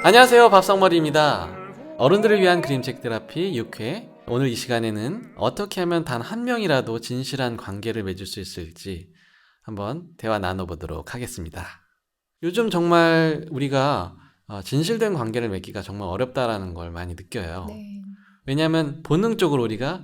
안녕하세요, 밥상머리입니다. 어른들을 위한 그림책 테라피 6회. 오늘 이 시간에는 어떻게 하면 단 한 명이라도 진실한 관계를 맺을 수 있을지 한번 대화 나눠보도록 하겠습니다. 요즘 정말 우리가 진실된 관계를 맺기가 정말 어렵다라는 걸 많이 느껴요. 네. 왜냐하면 본능적으로 우리가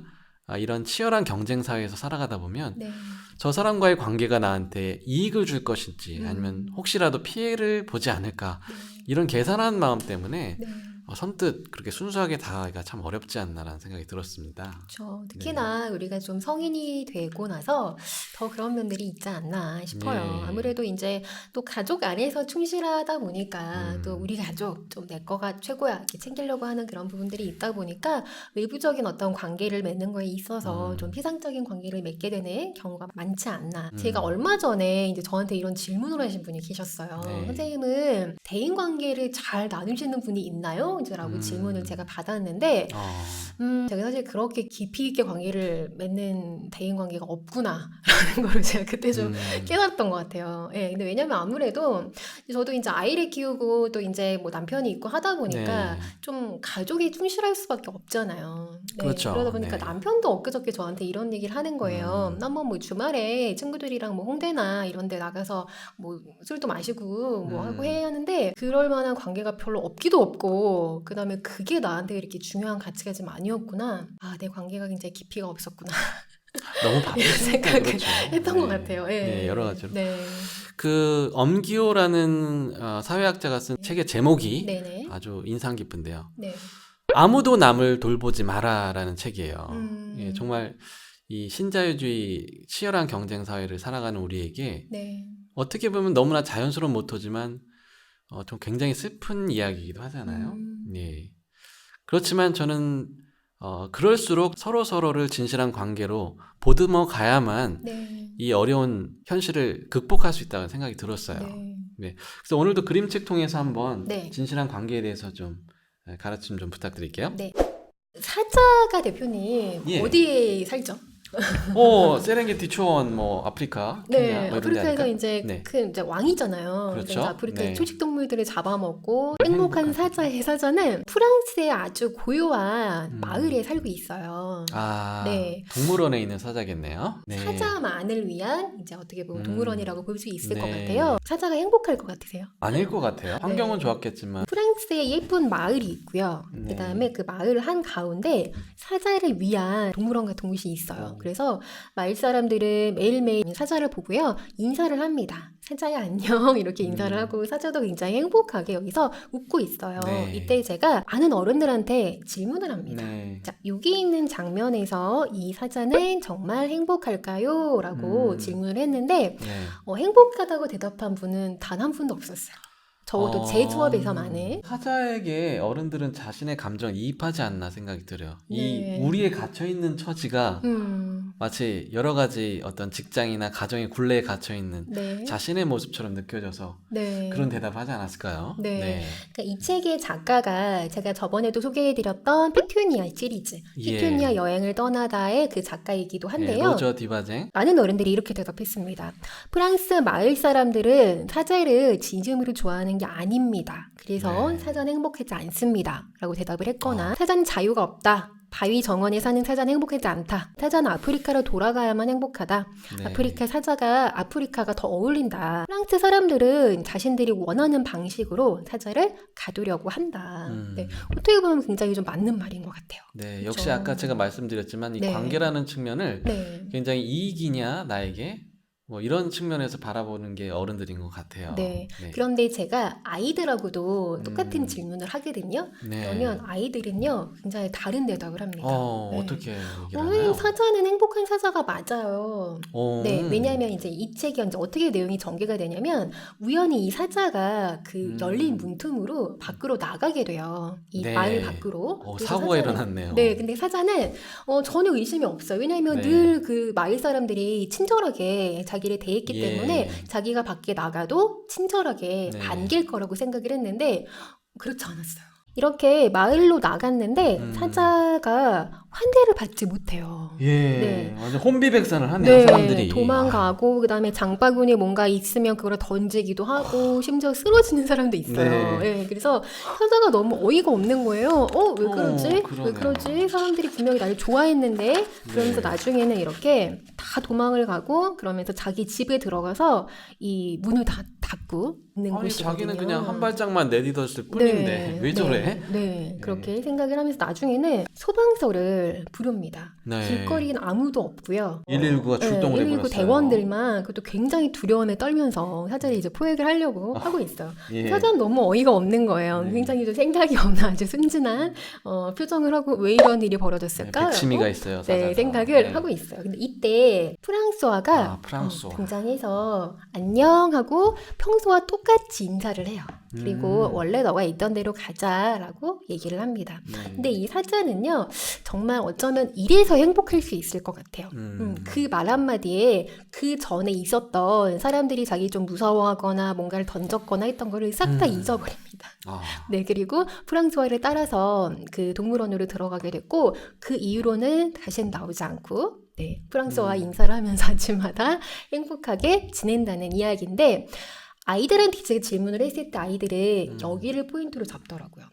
이런 치열한 경쟁 사회에서 살아가다 보면 네. 저 사람과의 관계가 나한테 이익을 줄 것인지 아니면 혹시라도 피해를 보지 않을까 이런 계산하는 마음 때문에 네. 선뜻 그렇게 순수하게 다가가기가 참 어렵지 않나라는 생각이 들었습니다. 그렇죠. 특히나 우리가 좀 성인이 되고 나서 더 그런 면들이 있지 않나 싶어요. 네. 아무래도 이제 또 가족 안에서 충실하다 보니까 또 우리 가족 좀 내 거가 최고야 이렇게 챙기려고 하는 그런 부분들이 있다 보니까 외부적인 어떤 관계를 맺는 거에 있어서 좀 피상적인 관계를 맺게 되는 경우가 많지 않나. 제가 얼마 전에 이제 저한테 이런 질문을 하신 분이 계셨어요. 네. 선생님은 대인 관계를 잘 나누시는 분이 있나요? 이제 라고 질문을 제가 받았는데 제가 사실 그렇게 깊이 있게 관계를 맺는 대인 관계가 없구나라는 걸 제가 그때 좀 깨달았던 것 같아요. 예, 근데 왜냐면 아무래도 저도 이제 아이를 키우고 또 이제 뭐 남편이 있고 하다 보니까 네. 좀 가족이 충실할 수밖에 없잖아요. 네, 그렇죠. 그러다 보니까 네. 남편도 엊그저께 저한테 이런 얘기를 하는 거예요. 한번 뭐 주말에 친구들이랑 뭐 홍대나 이런 데 나가서 뭐 술도 마시고 뭐 하고 해야 하는데 그럴 만한 관계가 별로 없기도 없고 그다음에 그게 나한테 이렇게 중요한 가치가 좀 아니었구나. 아, 내 관계가 굉장히 깊이가 없었구나. 너무 이런 바쁘니까 생각을 그렇죠. 했던 네. 것 같아요. 예. 네, 여러 가지로. 네. 그 엄기호라는 사회학자가 쓴 책의 제목이 네네. 아주 인상 깊은데요. 네. 아무도 남을 돌보지 마라라는 책이에요. 예, 음. 정말 이 신자유주의 치열한 경쟁 사회를 살아가는 우리에게 네. 어떻게 보면 너무나 자연스러운 모토지만 좀 굉장히 슬픈 이야기이기도 하잖아요. 예. 그렇지만 저는 그럴수록 서로서로를 진실한 관계로 보듬어 가야만 네. 이 어려운 현실을 극복할 수 있다는 생각이 들었어요. 네. 네. 그래서 오늘도 그림책 통해서 한번 네. 진실한 관계에 대해서 좀 가르침 좀 부탁드릴게요. 네. 사자가 대표님 예. 어디에 살죠? 세렝게티 초원, 뭐 아프리카, 케냐, 네, 뭐 이런 데 아프리카에서 아닐까요? 이제 네. 그 이제 왕이잖아요. 그렇죠. 그러니까 아프리카의 네. 초식 동물들을 잡아먹고 행복한 행복한 사자의 사자는 프랑스의 아주 고요한 마을에 살고 있어요. 네. 동물원에 있는 사자겠네요. 네. 사자만을 위한 이제 어떻게 보면 동물원이라고 볼 수 있을 것 네. 같아요. 사자가 행복할 것 같으세요? 아닐 것 같아요. 환경은 네. 좋았겠지만. 프랑스에 예쁜 마을이 있고요. 네. 그다음에 그 마을 한 가운데 사자를 위한 동물원 같은 곳이 있어요. 그래서 마을 사람들은 매일매일 사자를 보고요. 인사를 합니다. 사자야 안녕 이렇게 인사를 하고 사자도 굉장히 행복하게 여기서 웃고 있어요. 네. 이때 제가 아는 어른들한테 질문을 합니다. 네. 자, 여기 있는 장면에서 이 사자는 정말 행복할까요? 라고 질문을 했는데 네. 행복하다고 대답한 분은 단 한 분도 없었어요. 적어도 제 수업에서만은. 사자에게 어른들은 자신의 감정을 이입하지 않나 생각이 들어요. 이 네. 우리의 갇혀있는 처지가 마치 여러 가지 어떤 직장이나 가정의 굴레에 갇혀있는 네. 자신의 모습처럼 느껴져서 네. 그런 대답을 하지 않았을까요? 네. 그러니까 이 책의 작가가 제가 저번에도 소개해드렸던 피투니아 시리즈, 예. 피투니아 여행을 떠나다의 그 작가이기도 네, 한데요. 로저 디바쟁. 많은 어른들이 이렇게 대답했습니다. 프랑스 마을 사람들은 사자를 진심으로 좋아하는 게 아닙니다. 그래서 네. 사자는 행복하지 않습니다. 라고 대답을 했거나 사자는 자유가 없다. 바위 정원에 사는 사자는 행복하지 않다. 사자는 아프리카로 돌아가야만 행복하다. 네. 아프리카가 더 어울린다. 프랑스 사람들은 자신들이 원하는 방식으로 사자를 가두려고 한다. 네, 어떻게 보면 굉장히 좀 맞는 말인 것 같아요. 네, 그렇죠? 역시 아까 제가 말씀드렸지만 이 네. 관계라는 측면을 네. 굉장히 이익이냐 나에게 뭐 이런 측면에서 바라보는 게 어른들인 것 같아요. 네. 그런데 제가 아이들하고도 똑같은 질문을 하거든요. 네. 그러면 아이들은요, 굉장히 다른 대답을 합니다. 네. 어떻게 얘기를 하나요? 사자는 행복한 사자가 맞아요. 오. 네, 왜냐하면 이제 이 책이 이제 어떻게 내용이 전개가 되냐면 우연히 이 사자가 그 열린 문틈으로 밖으로 나가게 돼요. 이 네. 마을 밖으로. 그래서 사고가 사자는- 일어났네요. 네, 근데 사자는 전혀 의심이 없어요. 왜냐하면 네. 늘 그 마을 사람들이 친절하게 자기를 대했기 예. 때문에 자기가 밖에 나가도 친절하게 네. 반길 거라고 생각을 했는데 그렇지 않았어요. 이렇게 마을로 나갔는데 음. 사자가 환대를 받지 못해요. 예, 네. 완전 혼비백산을 하네요, 사람들이. 도망가고 그다음에 장바구니에 뭔가 있으면 그걸 던지기도 하고 심지어 쓰러지는 사람도 있어요. 네. 예, 그래서 사자가 너무 어이가 없는 거예요. 왜 그러지? 왜 그러네요. 그러지? 사람들이 분명히 나를 좋아했는데 그러면서 네. 나중에는 이렇게 다 도망을 가고 그러면서 자기 집에 들어가서 이 문을 닫고 있는 아니, 곳이거든요. 자기는 그냥 한 발짝만 내디뎠을 뿐인데 왜 저래? 네, 그렇게 생각을 하면서 나중에는 소방서를 부릅니다. 네. 길거리는 아무도 없고요. 119가 출동을 119 해버렸어요. 대원들만 그것도 굉장히 두려움에 떨면서 사자를 이제 포획을 하려고 하고 있어요. 예. 사자는 너무 어이가 없는 거예요. 네. 굉장히 좀 생각이 없는 아주 순진한 표정을 하고 왜 이런 일이 벌어졌을까? 백치미가 있어요, 사자가. 네, 생각을 네. 하고 있어요. 근데 이때 프랑스와가 프랑스와. 등장해서 안녕 하고 평소와 똑같이 인사를 해요. 그리고 원래 너가 있던 대로 가자라고 얘기를 합니다. 네. 근데 이 사자는요, 정말 어쩌면 이래서 행복할 수 있을 것 같아요. 그 말 한마디에 그 전에 있었던 사람들이 자기 좀 무서워하거나 뭔가를 던졌거나 했던 거를 싹 다 잊어버립니다. 아. 네, 그리고 프랑스와를 따라서 그 동물원으로 들어가게 됐고, 그 이후로는 다시는 나오지 않고, 네, 프랑스와 인사를 하면서 아침마다 행복하게 지낸다는 이야기인데, 아이들한테 제가 질문을 했을 때 아이들은 여기를 포인트로 잡더라고요.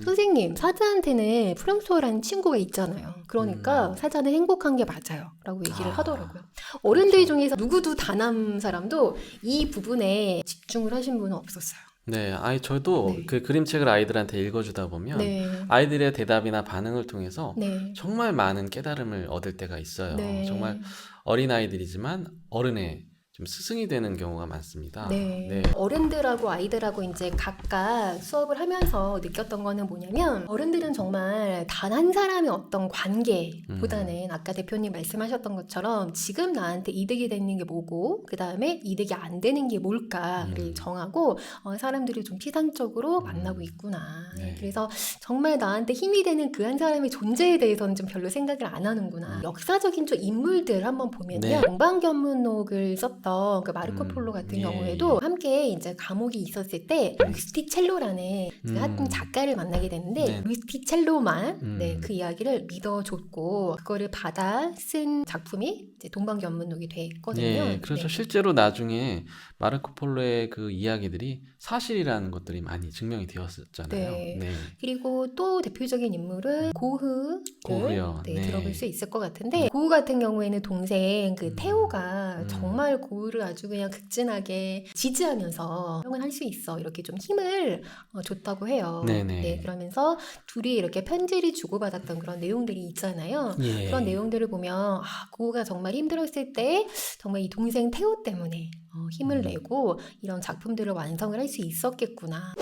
선생님, 사자한테는 프랑스어라는 친구가 있잖아요. 그러니까 사자는 행복한 게 맞아요. 라고 얘기를 하더라고요. 어른들 중에서 누구도 다남 사람도 이 부분에 집중을 하신 분은 없었어요. 네, 저도 네. 그 그림책을 아이들한테 읽어주다 보면 네. 아이들의 대답이나 반응을 통해서 네. 정말 많은 깨달음을 얻을 때가 있어요. 네. 정말 어린아이들이지만 어른의 좀 스승이 되는 경우가 많습니다. 네. 어른들하고 아이들하고 이제 각각 수업을 하면서 느꼈던 거는 뭐냐면 어른들은 정말 단 한 사람의 어떤 관계보다는 아까 대표님 말씀하셨던 것처럼 지금 나한테 이득이 되는 게 뭐고 그 다음에 이득이 안 되는 게 뭘까를 정하고 사람들을 좀 피상적으로 만나고 있구나. 네. 그래서 정말 나한테 힘이 되는 그 한 사람의 존재에 대해서는 좀 별로 생각을 안 하는구나. 역사적인 좀 인물들 한번 보면요. 네. 동방견문록을 썼던 그 마르코 폴로 같은 예, 경우에도 함께 이제 감옥이 있었을 때 루스티첼로라는 그 한 작가를 만나게 됐는데 네. 루스티첼로만 네, 그 이야기를 믿어줬고 그거를 받아 쓴 작품이 이제 동방견문록이 됐거든요. 예, 그렇죠. 네. 실제로 나중에 마르코 폴로의 그 이야기들이 사실이라는 것들이 많이 증명이 되었었잖아요. 네. 네. 그리고 또 대표적인 인물은 고흐를 고흐요. 네, 네. 들어볼 수 있을 것 같은데 고흐 같은 경우에는 동생 그 테오가 정말 고흐를 아주 그냥 극진하게 지지하면서 형은 할 수 있어 이렇게 좀 힘을 줬다고 해요. 네네. 네, 그러면서 둘이 이렇게 편지를 주고받았던 그런 내용들이 있잖아요. 예. 그런 내용들을 보면 고흐가 정말 힘들었을 때 정말 이 동생 테오 때문에 힘을 내고 이런 작품들을 완성을 할 수 있었겠구나.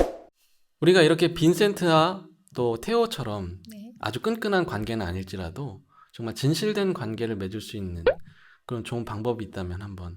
우리가 이렇게 빈센트와 또 테오처럼 네. 아주 끈끈한 관계는 아닐지라도 정말 진실된 관계를 맺을 수 있는 그런 좋은 방법이 있다면 한번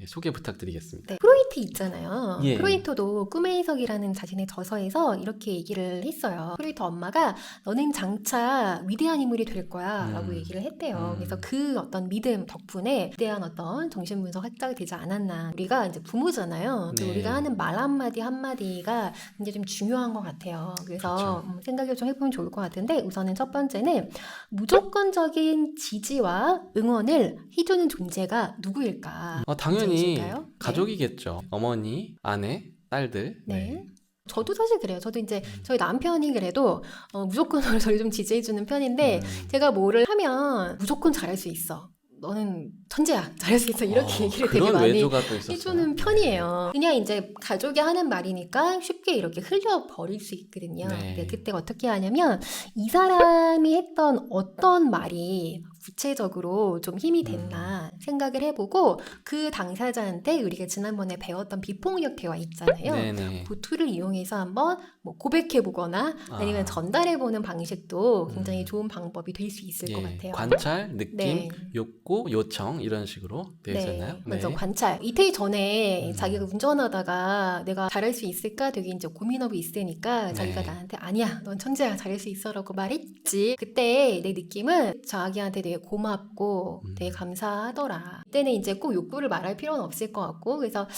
소개 부탁드리겠습니다. 네, 프로이트 있잖아요. 예. 프로이트도 꿈의 해석이라는 자신의 저서에서 이렇게 얘기를 했어요. 프로이트 엄마가 너는 장차 위대한 인물이 될 거야 라고 얘기를 했대요. 그래서 그 어떤 믿음 덕분에 위대한 어떤 정신분석 학자가 되지 않았나. 우리가 이제 부모잖아요. 네. 우리가 하는 말 한마디 한마디가 굉장히 좀 중요한 것 같아요. 그래서 생각을 좀 해보면 좋을 것 같은데 우선은 첫 번째는 무조건적인 지지와 응원을 해주는 존재가 누구일까? 당연히 있을까요? 가족이겠죠. 어머니, 아내, 딸들. 네. 저도 사실 그래요. 저도 이제 저희 남편이 그래도 무조건으로 저를 좀 지지해주는 편인데 제가 뭐를 하면 무조건 잘할 수 있어. 너는 천재야. 잘할 수 있어. 이렇게 얘기를 되게 그런 많이 외조가 또 있었어요. 해주는 편이에요. 그냥 이제 가족이 하는 말이니까 쉽게 이렇게 흘려버릴 수 있거든요. 네. 근데 그때 어떻게 하냐면 이 사람이 했던 어떤 말이 구체적으로 좀 힘이 됐나 생각을 해보고 그 당사자한테 우리가 지난번에 배웠던 비폭력 대화 있잖아요. 네네. 그 툴을 이용해서 한번 뭐 고백해보거나 아니면 전달해보는 방식도 굉장히 좋은 방법이 될 수 있을 것 같아요. 관찰, 느낌, 네. 욕구, 요청 이런 식으로 되어 있었나요? 네, 맞아. 관찰. 이틀 전에 자기가 운전하다가 내가 잘할 수 있을까 되게 이제 고민하고 있으니까 자기가 나한테 아니야, 넌 천재야, 잘할 수 있어라고 말했지. 그때 내 느낌은 자기한테 되게 고맙고 되게 감사하더라. 그때는 이제 꼭 욕구를 말할 필요는 없을 것 같고 그래서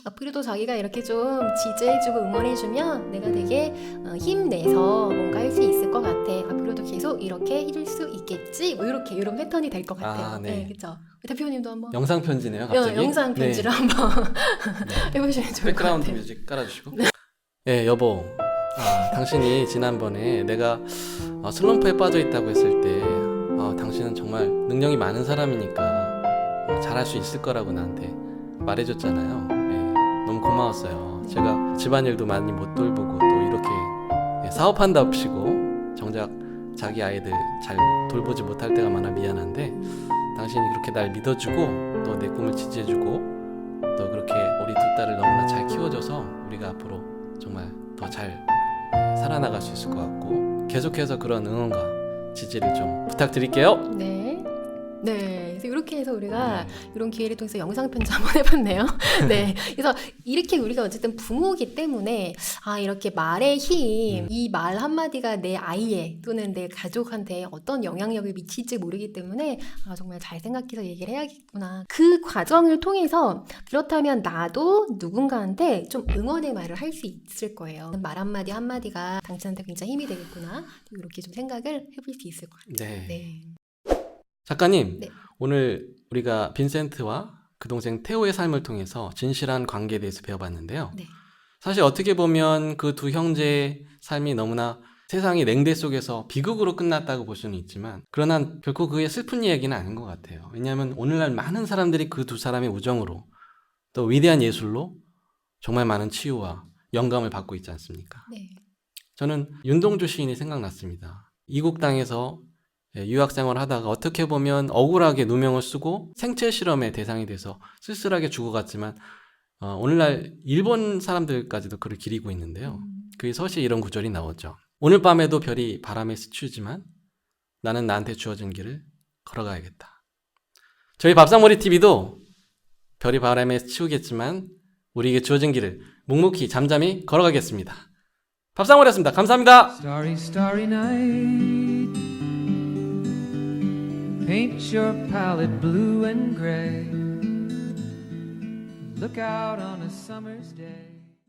앞으로도 자기가 이렇게 좀 지지해주고 응원해주면 내가 되게 힘내서 뭔가 할 수 있을 것 같아. 앞으로도 계속 이렇게 해줄 수 있겠지. 뭐 이렇게 이런 패턴이 될 것 같아요. 아, 네. 그렇죠. 대표님도 한번 영상 편지네요, 갑자기. 영상 편지를 한번 해보시면 좋을 것 백그라운드 같아요. 뮤직 깔아주시고. 네, 여보. 당신이 지난번에 내가 슬럼프에 빠져 있다고 했을 때 당신은 정말 능력이 많은 사람이니까 잘할 수 있을 거라고 나한테 말해줬잖아요. 네, 너무 고마웠어요. 제가 집안일도 많이 못 돌보고 또 이렇게 사업한답시고 정작 자기 아이들 잘 돌보지 못할 때가 많아 미안한데 당신이 그렇게 날 믿어주고 또 내 꿈을 지지해주고 또 그렇게 우리 두 딸을 너무나 잘 키워줘서 우리가 앞으로 정말 더 잘 살아나갈 수 있을 것 같고 계속해서 그런 응원과 지지를 좀 부탁드릴게요. 네. 네. 그래서 이렇게 해서 우리가 이런 기회를 통해서 영상 편지 한번 해봤네요. 네. 그래서 이렇게 우리가 어쨌든 부모이기 때문에 이렇게 말의 힘, 이 말 한마디가 내 아이에 또는 내 가족한테 어떤 영향력을 미칠지 모르기 때문에 정말 잘 생각해서 얘기를 해야겠구나. 그 과정을 통해서 그렇다면 나도 누군가한테 좀 응원의 말을 할 수 있을 거예요. 말 한마디 한마디가 당신한테 굉장히 힘이 되겠구나. 이렇게 좀 생각을 해볼 수 있을 것 같아요. 네. 네. 작가님, 네. 오늘 우리가 빈센트와 그 동생 테오의 삶을 통해서 진실한 관계에 대해서 배워봤는데요. 네. 사실 어떻게 보면 그 두 형제의 삶이 너무나 세상의 냉대 속에서 비극으로 끝났다고 볼 수는 있지만 그러나 결코 그게 슬픈 이야기는 아닌 것 같아요. 왜냐하면 오늘날 많은 사람들이 그 두 사람의 우정으로 또 위대한 예술로 정말 많은 치유와 영감을 받고 있지 않습니까? 네. 저는 윤동주 시인이 생각났습니다. 이국 땅에서 유학 생활을 하다가 어떻게 보면 억울하게 누명을 쓰고 생체 실험의 대상이 돼서 쓸쓸하게 죽어갔지만 오늘날 일본 사람들까지도 그를 기리고 있는데요. 그의 서시에 이런 구절이 나오죠. 오늘 밤에도 별이 바람에 스치우지만 나는 나한테 주어진 길을 걸어가야겠다. 저희 밥상머리 TV도 별이 바람에 스치우겠지만 우리에게 주어진 길을 묵묵히 잠잠히 걸어가겠습니다. 밥상머리였습니다. 감사합니다. Starry, starry night. Paint your palette blue and gray. Look out on a summer's day.